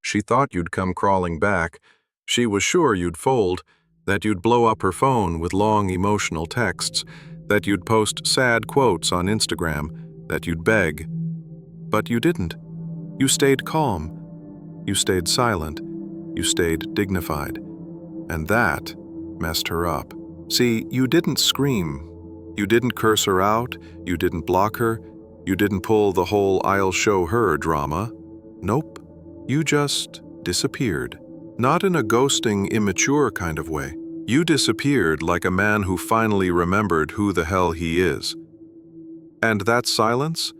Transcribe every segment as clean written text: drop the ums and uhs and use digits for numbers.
She thought you'd come crawling back. She was sure you'd fold, that you'd blow up her phone with long emotional texts, that you'd post sad quotes on Instagram, that you'd beg. But you didn't. You stayed calm. You stayed silent. You stayed dignified. And that messed her up. See, you didn't scream. You didn't curse her out. You didn't block her. You didn't pull the whole "I'll show her" drama. Nope. You just disappeared. Not in a ghosting, immature kind of way. You disappeared like a man who finally remembered who the hell he is. And that silence,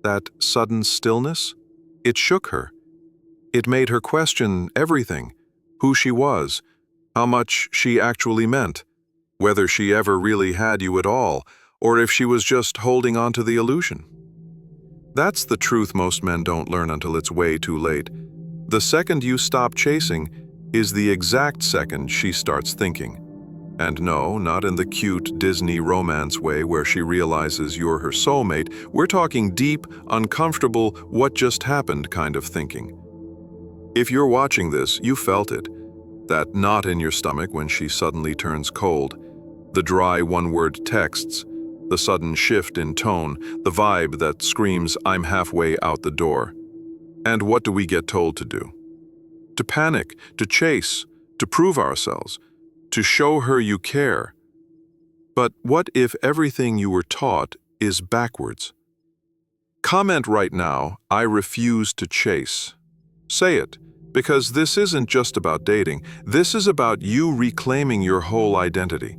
that sudden stillness, it shook her. It made her question everything: who she was, how much she actually meant, whether she ever really had you at all, or if she was just holding on to the illusion. That's the truth most men don't learn until it's way too late. The second you stop chasing is the exact second she starts thinking. And no, not in the cute Disney romance way where she realizes you're her soulmate. We're talking deep, uncomfortable, what just happened kind of thinking. If you're watching this, you felt it. That knot in your stomach when she suddenly turns cold. The dry one-word texts. The sudden shift in tone. The vibe that screams, "I'm halfway out the door." And what do we get told to do? To panic, to chase, to prove ourselves, to show her you care. But what if everything you were taught is backwards? Comment right now, "I refuse to chase." Say it, because this isn't just about dating. This is about you reclaiming your whole identity.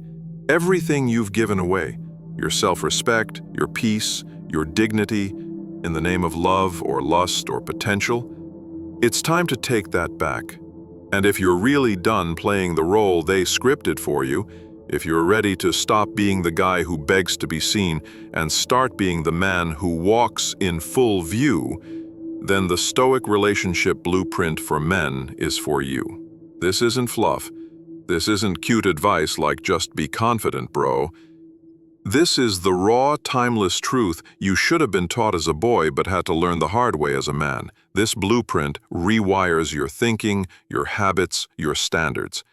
Everything you've given away, your self-respect, your peace, your dignity, in the name of love or lust or potential. It's time to take that back. And if you're really done playing the role they scripted for you, if you're ready to stop being the guy who begs to be seen and start being the man who walks in full view, then the Stoic relationship blueprint for men is for you. This isn't fluff. This isn't cute advice like "just be confident, bro." This is the raw, timeless truth you should have been taught as a boy but had to learn the hard way as a man. This blueprint rewires your thinking, your habits, your standards.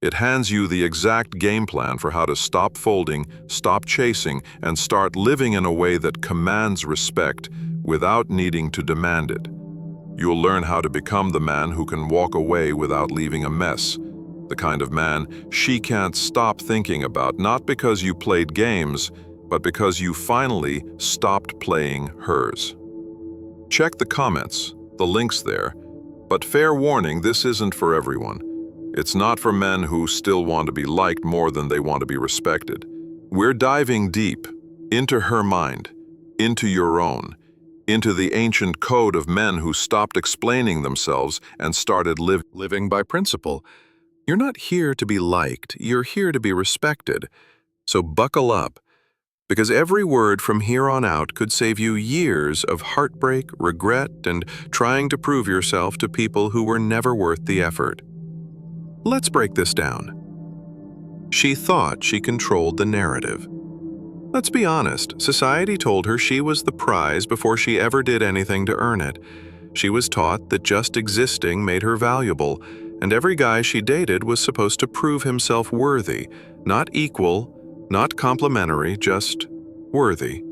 It hands you the exact game plan for how to stop folding, stop chasing, and start living in a way that commands respect without needing to demand it. You'll learn how to become the man who can walk away without leaving a mess. The kind of man she can't stop thinking about, not because you played games, but because you finally stopped playing hers. Check the comments, the link's there. But fair warning, this isn't for everyone. It's not for men who still want to be liked more than they want to be respected. We're diving deep into her mind, into your own, into the ancient code of men who stopped explaining themselves and started living by principle. You're not here to be liked, you're here to be respected. So buckle up, because every word from here on out could save you years of heartbreak, regret, and trying to prove yourself to people who were never worth the effort. Let's break this down. She thought she controlled the narrative. Let's be honest, society told her she was the prize before she ever did anything to earn it. She was taught that just existing made her valuable, and every guy she dated was supposed to prove himself worthy, not equal, not complimentary, just worthy.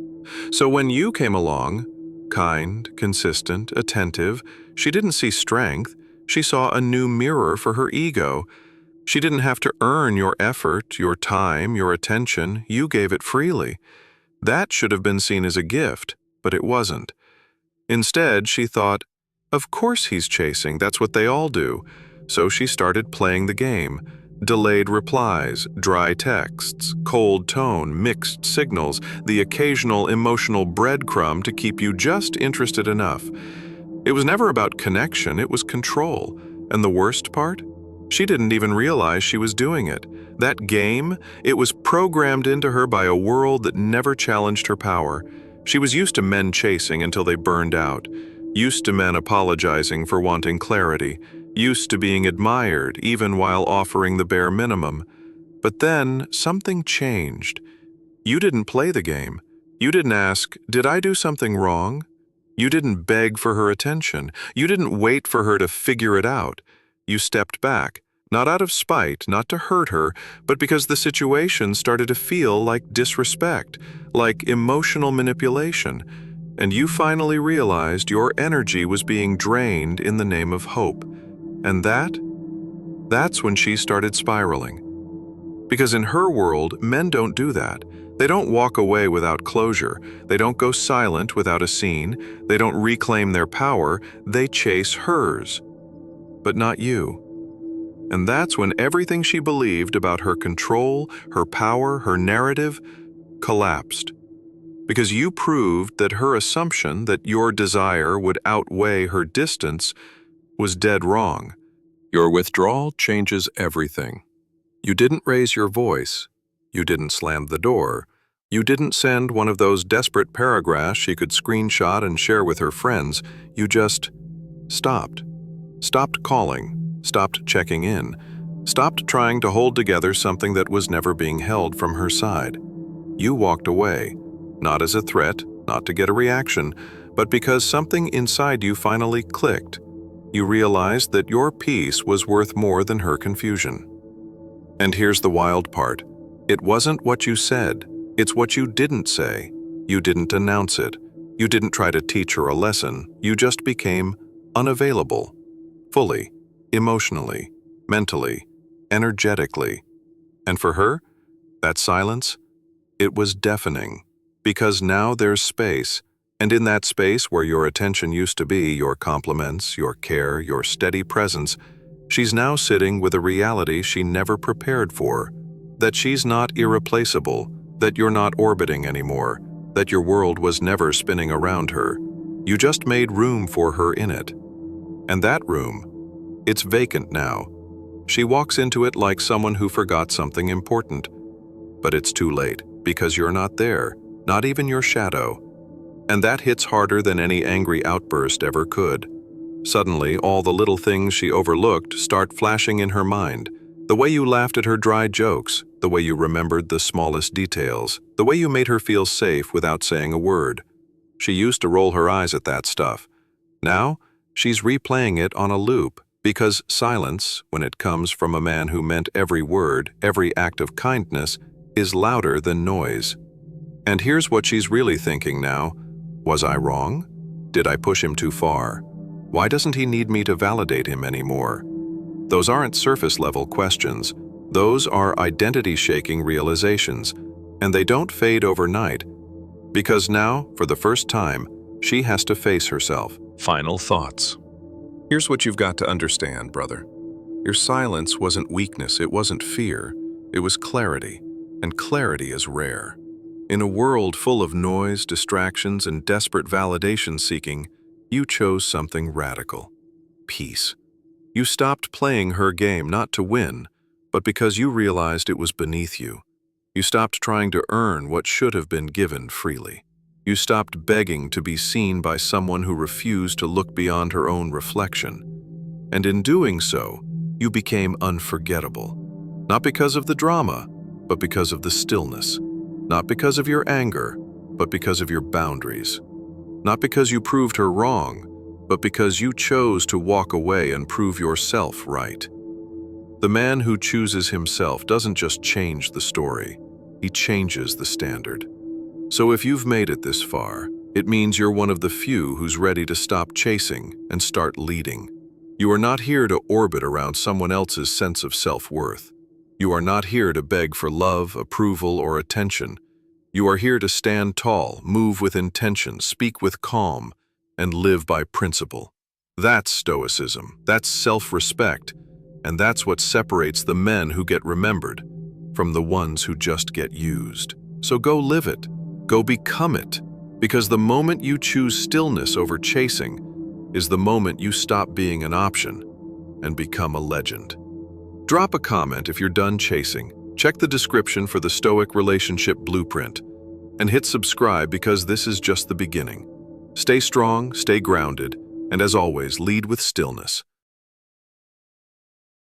So when you came along, kind, consistent, attentive, she didn't see strength, she saw a new mirror for her ego. She didn't have to earn your effort, your time, your attention, you gave it freely. That should have been seen as a gift, but it wasn't. Instead, she thought, of course he's chasing, that's what they all do. So she started playing the game. Delayed replies, dry texts, cold tone, mixed signals, the occasional emotional breadcrumb to keep you just interested enough. It was never about connection, it was control. And the worst part? She didn't even realize she was doing it. That game, it was programmed into her by a world that never challenged her power. She was used to men chasing until they burned out. Used to men apologizing for wanting clarity. Used to being admired even while offering the bare minimum. But then something changed. You didn't play the game. You didn't ask, did I do something wrong? You didn't beg for her attention. You didn't wait for her to figure it out. You stepped back, not out of spite, not to hurt her, but because the situation started to feel like disrespect, like emotional manipulation, and you finally realized your energy was being drained in the name of hope. And that's when she started spiraling. Because in her world, men don't do that. They don't walk away without closure. They don't go silent without a scene. They don't reclaim their power. They chase hers. But not you. And that's when everything she believed about her control, her power, her narrative collapsed. Because you proved that her assumption that your desire would outweigh her distance was dead wrong. Your withdrawal changes everything. You didn't raise your voice. You didn't slam the door. You didn't send one of those desperate paragraphs she could screenshot and share with her friends. You just stopped. Stopped calling. Stopped checking in. Stopped trying to hold together something that was never being held from her side. You walked away, not as a threat, not to get a reaction, but because something inside you finally clicked. You realized that your peace was worth more than her confusion. And here's the wild part. It wasn't what you said. It's what you didn't say. You didn't announce it. You didn't try to teach her a lesson. You just became unavailable. Fully, emotionally, mentally, energetically. And for her, that silence, it was deafening. Because now there's space. And in that space where your attention used to be, your compliments, your care, your steady presence, she's now sitting with a reality she never prepared for. That she's not irreplaceable, that you're not orbiting anymore, that your world was never spinning around her. You just made room for her in it. And that room, it's vacant now. She walks into it like someone who forgot something important. But it's too late, because you're not there, not even your shadow. And that hits harder than any angry outburst ever could. Suddenly, all the little things she overlooked start flashing in her mind. The way you laughed at her dry jokes, the way you remembered the smallest details, the way you made her feel safe without saying a word. She used to roll her eyes at that stuff. Now, she's replaying it on a loop, because silence, when it comes from a man who meant every word, every act of kindness, is louder than noise. And here's what she's really thinking now. Was I wrong? Did I push him too far? Why doesn't he need me to validate him anymore? Those aren't surface-level questions. Those are identity-shaking realizations, and they don't fade overnight. Because now, for the first time, she has to face herself. Final thoughts. Here's what you've got to understand, brother. Your silence wasn't weakness, it wasn't fear. It was clarity, and clarity is rare. In a world full of noise, distractions, and desperate validation seeking, you chose something radical. Peace. You stopped playing her game not to win, but because you realized it was beneath you. You stopped trying to earn what should have been given freely. You stopped begging to be seen by someone who refused to look beyond her own reflection. And in doing so, you became unforgettable. Not because of the drama, but because of the stillness. Not because of your anger, but because of your boundaries. Not because you proved her wrong, but because you chose to walk away and prove yourself right. The man who chooses himself doesn't just change the story, he changes the standard. So if you've made it this far, it means you're one of the few who's ready to stop chasing and start leading. You are not here to orbit around someone else's sense of self-worth. You are not here to beg for love, approval, or attention. You are here to stand tall, move with intention, speak with calm, and live by principle. That's Stoicism, that's self-respect, and that's what separates the men who get remembered from the ones who just get used. So go live it, go become it, because the moment you choose stillness over chasing is the moment you stop being an option and become a legend. Drop a comment if you're done chasing, check the description for the Stoic Relationship Blueprint, and hit subscribe because this is just the beginning. Stay strong, stay grounded, and as always, lead with stillness.